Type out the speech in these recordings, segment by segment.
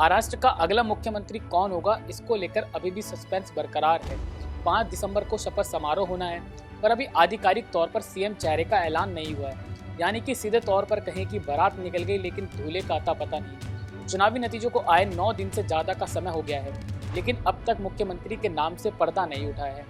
महाराष्ट्र का अगला मुख्यमंत्री कौन होगा, इसको लेकर अभी भी सस्पेंस बरकरार है। 5 दिसंबर को शपथ समारोह होना है, पर अभी आधिकारिक तौर पर सीएम चेहरे का ऐलान नहीं हुआ है। यानी कि सीधे तौर पर कहें कि बारात निकल गई, लेकिन दूल्हे का अता पता नहीं। चुनावी नतीजों को आए 9 दिन से ज्यादा का समय हो गया है, लेकिन अब तक मुख्यमंत्री के नाम से पर्दा नहीं उठा है।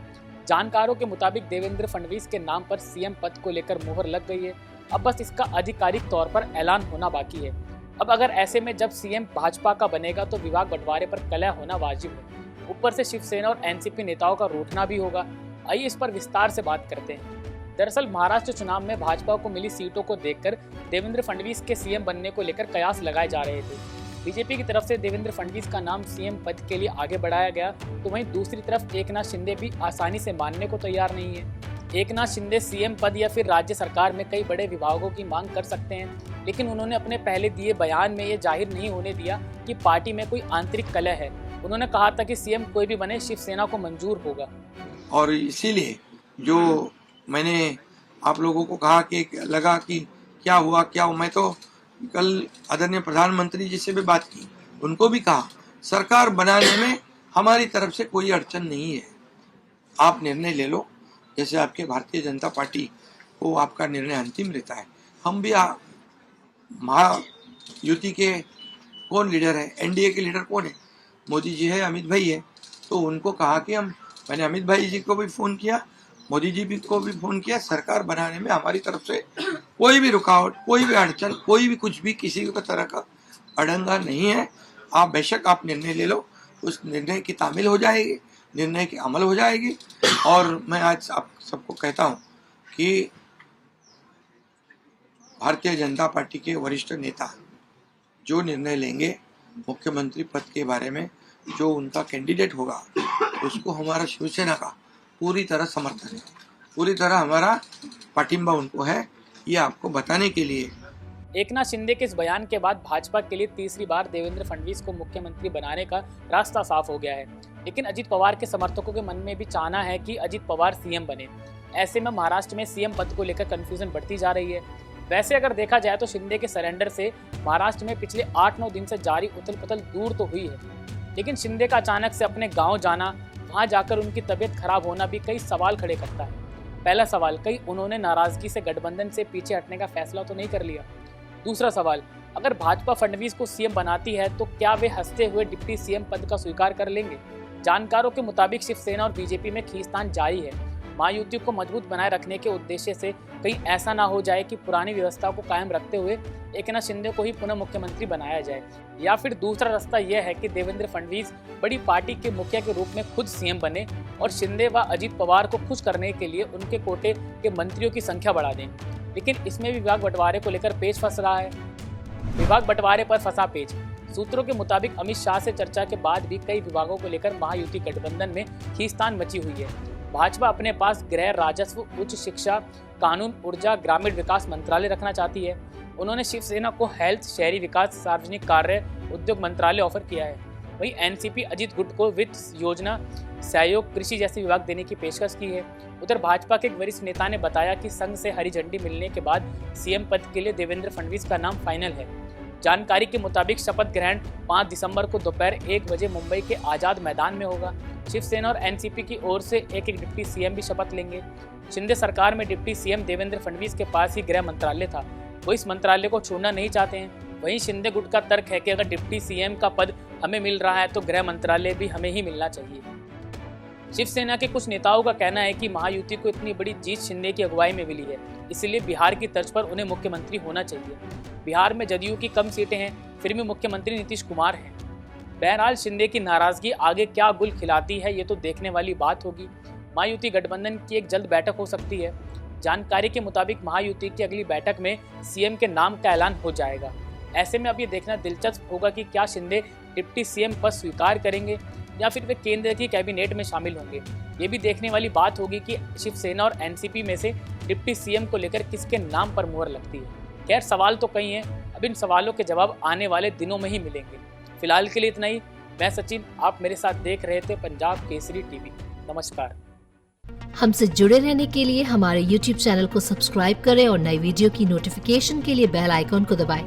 जानकारों के मुताबिक देवेंद्र फडणवीस के नाम पर सीएम पद को लेकर मुहर लग गई है। अब बस इसका आधिकारिक तौर पर ऐलान होना बाकी है। अब अगर ऐसे में जब सीएम भाजपा का बनेगा तो विभाग बंटवारे पर कलह होना वाजिब है। ऊपर से शिवसेना और एनसीपी नेताओं का रूठना भी होगा। आइए इस पर विस्तार से बात करते हैं। दरअसल महाराष्ट्र चुनाव में भाजपा को मिली सीटों को देखकर देवेंद्र फडणवीस के सीएम बनने को लेकर कयास लगाए जा रहे थे। बीजेपी की तरफ से देवेंद्र फडणवीस का नाम सीएम पद के लिए आगे बढ़ाया गया, तो वहीं दूसरी तरफ एकनाथ शिंदे भी आसानी से मानने को तैयार नहीं है। एकनाथ शिंदे सीएम पद या फिर राज्य सरकार में कई बड़े विभागों की मांग कर सकते हैं, लेकिन उन्होंने अपने पहले दिए बयान में ये जाहिर नहीं होने दिया कि पार्टी में कोई आंतरिक कलह है। उन्होंने कहा था कि सीएम कोई भी बने, शिवसेना को मंजूर होगा। और इसीलिए जो मैंने आप लोगों को कहा कि लगा कि क्या हुआ, मैं तो कल आदरणीय प्रधानमंत्री जी से भी बात की, उनको भी कहा सरकार बनाने में हमारी तरफ से कोई अड़चन नहीं है, आप निर्णय ले लो, जैसे आपके भारतीय जनता पार्टी को आपका निर्णय अंतिम रहता है। हम भी महायुति के कौन लीडर है, एनडीए के लीडर कौन है, मोदी जी है, अमित भाई है, तो उनको कहा कि मैंने अमित भाई जी को भी फोन किया, मोदी जी को भी फोन किया, सरकार बनाने में हमारी तरफ से कोई भी रुकावट, कोई भी अड़चन, कोई भी कुछ भी किसी भी तरह का अड़ंगा नहीं है। आप बेशक आप निर्णय ले लो, उस निर्णय की तामील हो जाएगी, निर्णय की अमल हो जाएगी। और मैं आज आप सबको कहता हूं कि भारतीय जनता पार्टी के वरिष्ठ नेता जो निर्णय लेंगे मुख्यमंत्री पद के बारे में, जो उनका कैंडिडेट होगा, उसको हमारा शिवसेना का पूरी तरह समर्थन है, पूरी तरह हमारा पाटिंबा उनको है, ये आपको बताने के लिए। एकनाथ शिंदे के इस बयान के बाद भाजपा के लिए तीसरी बार देवेंद्र फडणवीस को मुख्यमंत्री बनाने का रास्ता साफ हो गया है, लेकिन अजित पवार के समर्थकों के मन में भी चाहना है कि अजित पवार सीएम बने। ऐसे में महाराष्ट्र में सीएम पद को लेकर कंफ्यूजन बढ़ती जा रही है। वैसे अगर देखा जाए तो शिंदे के सरेंडर से महाराष्ट्र में पिछले 8-9 दिन से जारी उथल पुथल दूर तो हुई है, लेकिन शिंदे का अचानक से अपने गाँव जाना, वहाँ जाकर उनकी तबीयत खराब होना भी कई सवाल खड़े करता है। पहला सवाल, कहीं उन्होंने नाराजगी से गठबंधन से पीछे हटने का फैसला तो नहीं कर लिया। दूसरा सवाल, अगर भाजपा फडणवीस को सीएम बनाती है तो क्या वे हंसते हुए डिप्टी सीएम पद का स्वीकार कर लेंगे? जानकारों के मुताबिक शिवसेना और बीजेपी में खींचतान जारी है। महायुति को मजबूत बनाए रखने के उद्देश्य से कहीं ऐसा ना हो जाए कि पुरानी व्यवस्था को कायम रखते हुए एकनाथ शिंदे को ही पुनः मुख्यमंत्री बनाया जाए, या फिर दूसरा रास्ता यह है कि देवेंद्र फडणवीस बड़ी पार्टी के मुखिया के रूप में खुद सीएम बने और शिंदे व अजित पवार को खुश करने के लिए उनके कोटे के मंत्रियों की संख्या बढ़ा दें। लेकिन इसमें भी विभाग बंटवारे को लेकर पेच फंस रहा है। विभाग बंटवारे पर फंसा पेच। सूत्रों के मुताबिक अमित शाह से चर्चा के बाद भी कई विभागों को लेकर महायुति गठबंधन में खींचतान मची हुई है। भाजपा अपने पास गृह, राजस्व, उच्च शिक्षा, कानून, ऊर्जा, ग्रामीण विकास मंत्रालय रखना चाहती है। उन्होंने शिवसेना को हेल्थ, शहरी विकास, सार्वजनिक कार्य, उद्योग मंत्रालय ऑफर किया है। वहीं एनसीपी अजित गुट को वित्त, योजना, सहयोग, कृषि जैसे विभाग देने की पेशकश की है। उधर भाजपा के एक वरिष्ठ नेता ने बताया कि संघ से हरी झंडी मिलने के बाद सीएम पद के लिए देवेंद्र फडणवीस का नाम फाइनल है। जानकारी के मुताबिक शपथ ग्रहण 5 दिसंबर को दोपहर 1 बजे मुंबई के आजाद मैदान में होगा। शिवसेना और एनसीपी की ओर से एक डिप्टी सीएम भी शपथ लेंगे। शिंदे सरकार में डिप्टी सीएम देवेंद्र फडणवीस के पास ही गृह मंत्रालय था, वो इस मंत्रालय को छोड़ना नहीं चाहते हैं। वहीं शिंदे गुट का तर्क है कि अगर डिप्टी सीएम का पद हमें मिल रहा है तो गृह मंत्रालय भी हमें ही मिलना चाहिए। शिवसेना के कुछ नेताओं का कहना है कि महायुति को इतनी बड़ी जीत शिंदे की अगुवाई में मिली है, इसलिए बिहार की तर्ज पर उन्हें मुख्यमंत्री होना चाहिए। बिहार में जदयू की कम सीटें हैं, फिर भी मुख्यमंत्री नीतीश कुमार हैं। बहरहाल शिंदे की नाराजगी आगे क्या गुल खिलाती है, ये तो देखने वाली बात होगी। महायुति गठबंधन की एक जल्द बैठक हो सकती है। जानकारी के मुताबिक महायुति की अगली बैठक में सीएम के नाम का ऐलान हो जाएगा। ऐसे में अब ये देखना दिलचस्प होगा कि क्या शिंदे डिप्टी सीएम पद स्वीकार करेंगे या फिर वे केंद्र की कैबिनेट में शामिल होंगे। ये भी देखने वाली बात होगी कि शिवसेना और एनसीपी में से डिप्टी सीएम को लेकर किसके नाम पर मुहर लगती है। खैर, सवाल तो कई हैं, अब इन सवालों के जवाब आने वाले दिनों में ही मिलेंगे। फिलहाल के लिए इतना ही। मैं सचिन, आप मेरे साथ देख रहे थे पंजाब केसरी टीवी। नमस्कार। हमसे जुड़े रहने के लिए हमारे YouTube चैनल को सब्सक्राइब करें और नई वीडियो की नोटिफिकेशन के लिए बेल आइकॉन को दबाएं।